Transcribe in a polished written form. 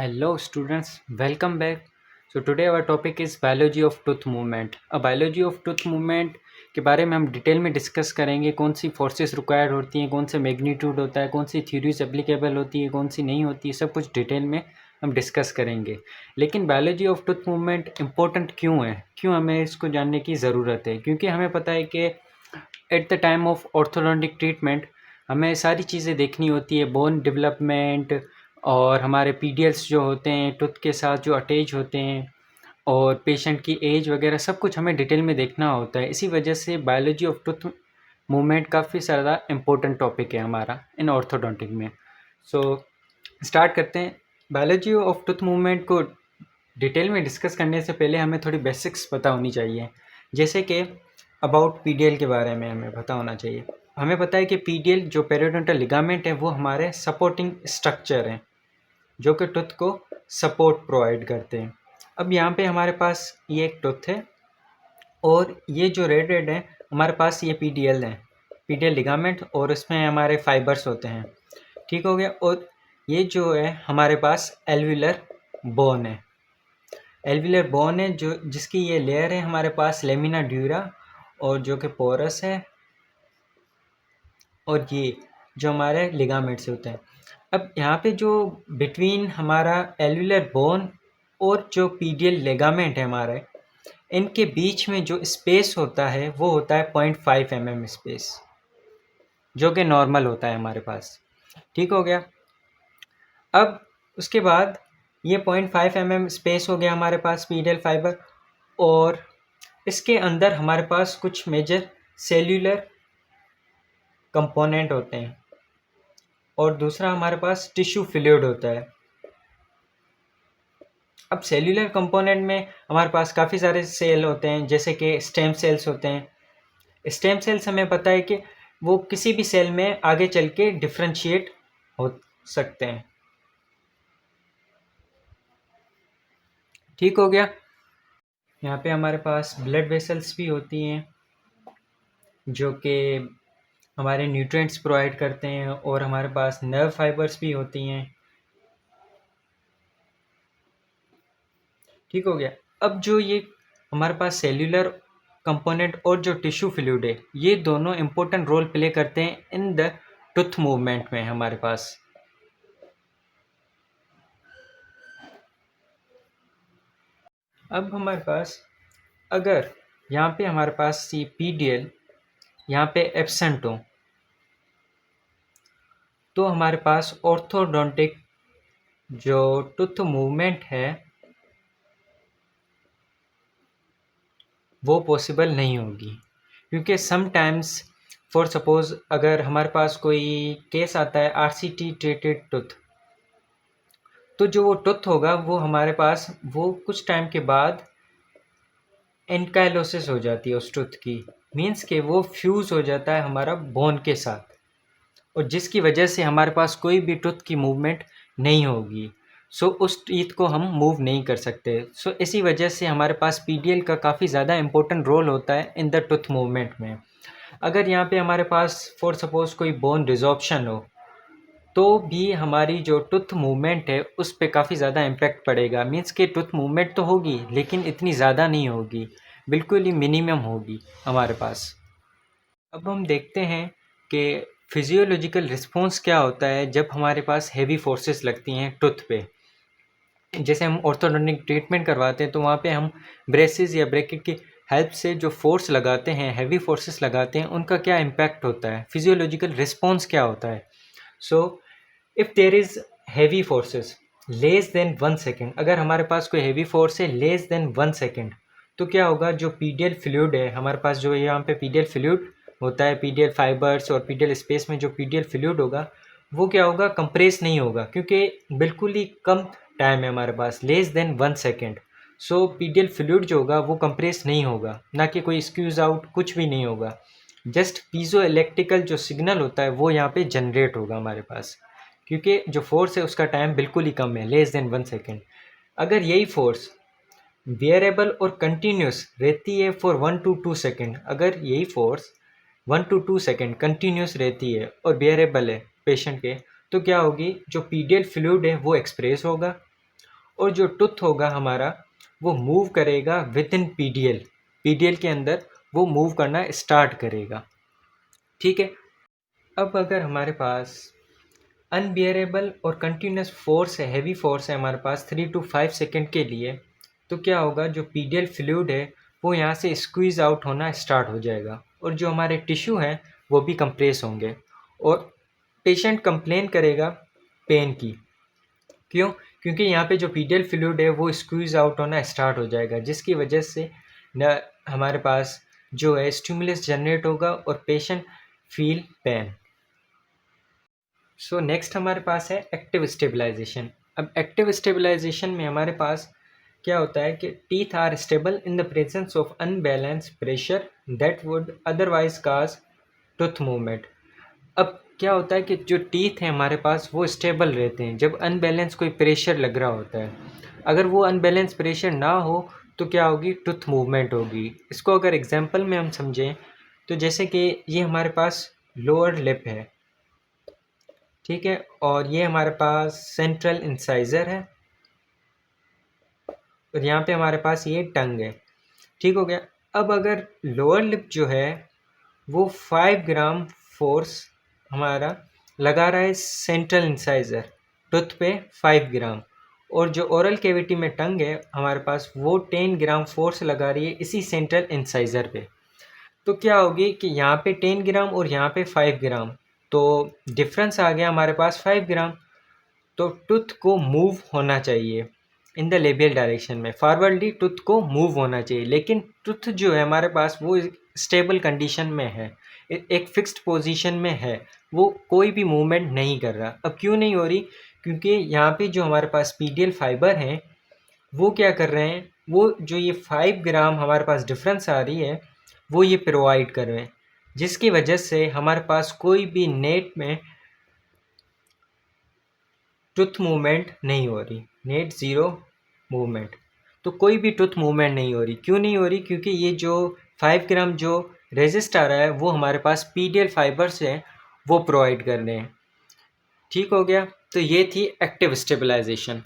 Hello students, welcome back. So today our topic is biology of tooth movement. Biology of tooth movement के बारे में हम detail में discuss करेंगे। कौन सी फोर्सेस रिक्वायर्ड होती हैं, कौन से मैग्नीट्यूड होता है, कौन सी थ्योरीज एप्लीकेबल होती है, कौन सी नहीं होती है, सब कुछ डिटेल में हम डिस्कस करेंगे। लेकिन biology of tooth movement important क्यों है, क्यों हमें इसको जानने की ज़रूरत है? क्योंकि हमें पता है कि at the time of orthodontic treatment हमें सारी चीज़ें देखनी होती है, बोन डेवलपमेंट और हमारे पीडियल्स जो होते हैं टूथ के साथ जो अटैच होते हैं, और पेशेंट की एज वगैरह सब कुछ हमें डिटेल में देखना होता है। इसी वजह से बायोलॉजी ऑफ टूथ मूवमेंट काफ़ी ज़्यादा इम्पोर्टेंट टॉपिक है हमारा इन ऑर्थोडोंटिक में। सो स्टार्ट करते हैं। बायोलॉजी ऑफ टूथ मूवमेंट को डिटेल में डिस्कस करने से पहले हमें थोड़ी बेसिक्स पता होनी चाहिए। जैसे कि अबाउट पीडियल के बारे में हमें पता होना चाहिए। हमें पता है कि पीडियल जो पेरियोडोंटल लिगामेंट है वो हमारे सपोर्टिंग स्ट्रक्चर हैं जो कि टूथ को सपोर्ट प्रोवाइड करते हैं। अब यहाँ पे हमारे पास ये एक टूथ है और ये जो रेड रेड है हमारे पास ये पीडियल है, पीडियल लिगामेंट, और इसमें हमारे फाइबर्स होते हैं। ठीक हो गया। और ये जो है हमारे पास एल्विलर बोन है, एल्विलर बोन है जो जिसकी ये लेयर है हमारे पास लेमिना ड्यूरा, और जो कि पोरस है, और ये जो हमारे लिगामेंट्स होते हैं। अब यहाँ पे जो बिटवीन हमारा एल्विलर बोन और जो पीडियल लिगामेंट है हमारे, इनके बीच में जो स्पेस होता है वो होता है 0.5 mm स्पेस, जो कि नॉर्मल होता है हमारे पास। ठीक हो गया। अब उसके बाद ये 0.5 mm स्पेस हो गया हमारे पास पीडियल फाइबर, और इसके अंदर हमारे पास कुछ मेजर सेल्यूलर कंपोनेंट होते हैं, और दूसरा हमारे पास टिश्यू फ्लूइड होता है। अब सेल्यूलर कंपोनेंट में हमारे पास काफ़ी सारे सेल होते हैं, जैसे कि स्टेम सेल्स होते हैं। स्टेम सेल्स हमें पता है कि वो किसी भी सेल में आगे चल के डिफ्रेंशिएट हो सकते हैं। ठीक हो गया। यहाँ पे हमारे पास ब्लड वेसल्स भी होती हैं जो कि हमारे न्यूट्रिएंट्स प्रोवाइड करते हैं, और हमारे पास नर्व फाइबर्स भी होती हैं। ठीक हो गया। अब जो ये हमारे पास सेल्यूलर कंपोनेंट और जो टिश्यू फ्लूइड है, ये दोनों इम्पोर्टेंट रोल प्ले करते हैं इन द टूथ मूवमेंट में हमारे पास। अब हमारे पास अगर यहाँ पे हमारे पास ये पीडियल यहाँ पे एब्सेंट हो, तो हमारे पास ऑर्थोडोंटिक जो टूथ मूवमेंट है वो पॉसिबल नहीं होगी। क्योंकि समटाइम्स फॉर सपोज़ अगर हमारे पास कोई केस आता है आरसीटी ट्रीटेड टूथ, तो जो वो टूथ होगा वो हमारे पास वो कुछ टाइम के बाद एनकाइलोसिस हो जाती है उस टूथ की। मीन्स कि वो फ्यूज़ हो जाता है हमारा बोन के साथ, और जिसकी वजह से हमारे पास कोई भी टूथ की मूवमेंट नहीं होगी। सो उस टीथ को हम मूव नहीं कर सकते। सो इसी वजह से हमारे पास पीडीएल का काफ़ी ज़्यादा इंपॉर्टेंट रोल होता है इन द टूथ मूवमेंट में। अगर यहाँ पे हमारे पास फॉर सपोज़ कोई बोन डिजॉर्प्शन हो, तो भी हमारी जो टूथ मूवमेंट है उस पे काफ़ी ज़्यादा इम्पैक्ट पड़ेगा। मीन्स कि टूथ मूवमेंट तो होगी लेकिन इतनी ज़्यादा नहीं होगी, बिल्कुल ही मिनिमम होगी हमारे पास। अब हम देखते हैं कि फिजियोलॉजिकल रिस्पॉन्स क्या होता है जब हमारे पास हेवी फोर्सेस लगती हैं टूथ पे। जैसे हम ऑर्थोडोंटिक ट्रीटमेंट करवाते हैं तो वहाँ पे हम ब्रेसेस या ब्रैकेट की हेल्प से जो फोर्स लगाते हैं, हेवी फोर्सेस लगाते हैं, उनका क्या इम्पैक्ट होता है, फिजियोलॉजिकल रिस्पॉन्स क्या होता है। So if there is heavy forces less than 1 second, अगर हमारे पास कोई हैवी फोर्स है लेस देन 1 सेकेंड, तो क्या होगा, जो पीडियल फ्लूइड है हमारे पास, जो यहाँ पे पीडियल फ्लूइड होता है, पीडियल फाइबर्स और पीडियल स्पेस में जो पीडियल फ्लूइड होगा वो क्या होगा, कंप्रेस नहीं होगा, क्योंकि बिल्कुल ही कम टाइम है हमारे पास, लेस देन 1 सेकेंड। सो पीडियल फ्लूइड जो होगा वो कंप्रेस नहीं होगा, ना कि कोई स्क्यूज आउट, कुछ भी नहीं होगा। जस्ट पीजो इलेक्ट्रिकल जो सिग्नल होता है वो यहाँ पे जनरेट होगा हमारे पास, क्योंकि जो फोर्स है उसका टाइम बिल्कुल ही कम है, लेस देन 1 सेकेंड। अगर यही फोर्स वेरिएबल और कंटिन्यूस रहती है फॉर 1 to 2 सेकेंड, अगर यही फोर्स 1 to 2 सेकेंड कंटिन्यूस रहती है और वेरिएबल है पेशेंट के, तो क्या होगी, जो पीडियल फ्लूइड है वो एक्सप्रेस होगा, और जो टूथ होगा हमारा वो मूव करेगा विद इन पीडीएल, पीडीएल के अंदर वो मूव करना स्टार्ट करेगा। ठीक है। अब अगर हमारे पास अनबियरेबल और कंटिन्यूस फोर्स है, हैवी फोर्स है हमारे पास 3 to 5 सेकेंड के लिए, तो क्या होगा, जो पीडियल फ्लूइड है वो यहाँ से स्क्वीज़ आउट होना स्टार्ट हो जाएगा और जो हमारे टिश्यू हैं वो भी कंप्रेस होंगे और पेशेंट कंप्लेन करेगा पेन की। क्यों? क्योंकि यहाँ पे जो पीडियल फ्लूइड है वो स्क्वीज़ आउट होना स्टार्ट हो जाएगा, जिसकी वजह से न हमारे पास जो है स्टिमुलस जनरेट होगा और patient feel pain. So next हमारे पास है एक्टिव स्टेबलाइजेशन। अब एक्टिव स्टेबलाइजेशन में हमारे पास क्या होता है कि teeth are stable in the presence of unbalance pressure that would otherwise cause tooth movement. अब क्या होता है कि जो टीथ हैं हमारे पास वो स्टेबल रहते हैं जब अनबैलेंस कोई प्रेशर लग रहा होता है। अगर वो अनबैलेंस प्रेशर ना हो तो क्या होगी, टूथ मूवमेंट होगी। इसको अगर एग्जांपल में हम समझें तो जैसे कि ये हमारे पास लोअर लिप है, ठीक है, और ये हमारे पास सेंट्रल इंसाइजर है और यहाँ पे हमारे पास ये टंग है। ठीक हो गया। अब अगर लोअर लिप जो है वो 5 ग्राम फोर्स हमारा लगा रहा है सेंट्रल इंसाइजर टूथ पे 5 ग्राम, और जो ओरल कैविटी में टंग है हमारे पास वो 10 ग्राम फोर्स लगा रही है इसी सेंट्रल इंसाइजर पे, तो क्या होगी कि यहाँ पे 10 ग्राम और यहाँ पे 5 ग्राम, तो डिफरेंस आ गया हमारे पास 5 ग्राम। तो टूथ को मूव होना चाहिए इन द लेबियल डायरेक्शन में, फॉरवर्डली टूथ को मूव होना चाहिए, लेकिन टूथ जो है हमारे पास वो स्टेबल कंडीशन में है, एक फिक्स्ड पोजीशन में है, वो कोई भी मूवमेंट नहीं कर रहा। अब क्यों नहीं हो रही? क्योंकि यहाँ पे जो हमारे पास पीडियल फाइबर हैं वो क्या कर रहे हैं, वो जो ये 5 ग्राम हमारे पास डिफरेंस आ रही है वो ये प्रोवाइड कर रहे हैं, जिसकी वजह से हमारे पास कोई भी नेट में टूथ मूवमेंट नहीं हो रही, नेट ज़ीरो मूवमेंट। तो कोई भी टूथ मूवमेंट नहीं हो रही। क्यों नहीं हो रही? क्योंकि ये जो 5 ग्राम जो रेजिस्ट आ रहा है वो हमारे पास पीडियल फाइबर्स हैं वो प्रोवाइड कर रहे हैं। ठीक हो गया। तो ये थी एक्टिव स्टेबलाइजेशन।